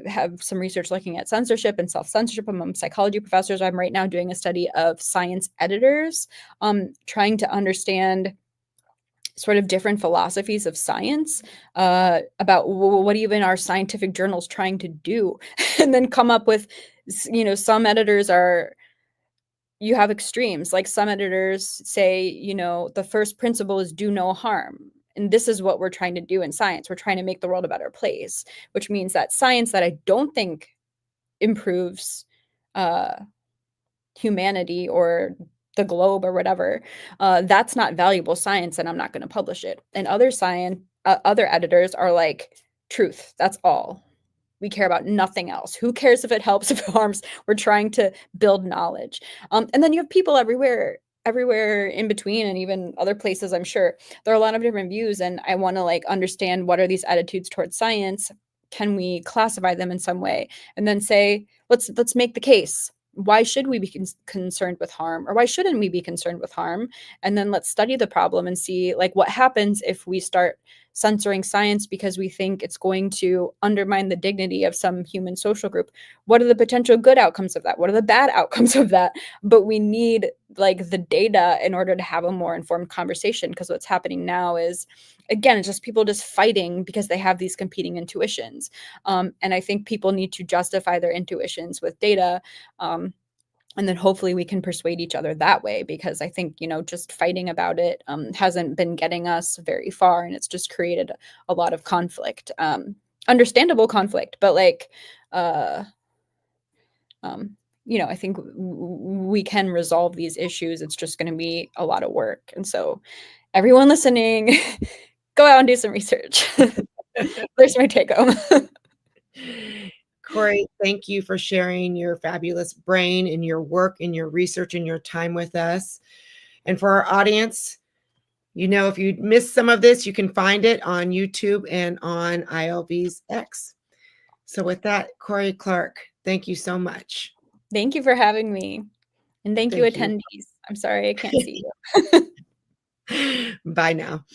have some research looking at censorship and self-censorship among psychology professors. I'm right now doing a study of science editors, trying to understand sort of different philosophies of science, about what even are scientific journals trying to do, and then come up with, some editors are, you have extremes. Like some editors say, the first principle is do no harm. And this is what we're trying to do in science. We're trying to make the world a better place, which means that science that I don't think improves uh, humanity or the globe or whatever, that's not valuable science, and I'm not going to publish it. And other editors are like, truth, that's all. We care about nothing else. Who cares if it helps, if it harms? We're trying to build knowledge. And then you have people everywhere in between, and even other places, I'm sure. There are a lot of different views, and I want to understand what are these attitudes towards science? Can we classify them in some way? And then say, let's make the case. Why should we be concerned with harm, or why shouldn't we be concerned with harm? And then let's study the problem and see what happens if we start censoring science because we think it's going to undermine the dignity of some human social group. What are the potential good outcomes of that? What are the bad outcomes of that? But we need the data in order to have a more informed conversation, because what's happening now is, again, it's just people just fighting because they have these competing intuitions. And I think people need to justify their intuitions with data. And then hopefully we can persuade each other that way, because I think, just fighting about it hasn't been getting us very far, and it's just created a lot of conflict, understandable conflict, but like, I think we can resolve these issues. It's just going to be a lot of work. And so everyone listening, go out and do some research. There's my take home. Cory, thank you for sharing your fabulous brain and your work and your research and your time with us. And for our audience, if you missed some of this, you can find it on YouTube and on ILV's X. So with that, Cory Clark, thank you so much. Thank you for having me. And thank you, attendees. I'm sorry I can't see you. Bye now.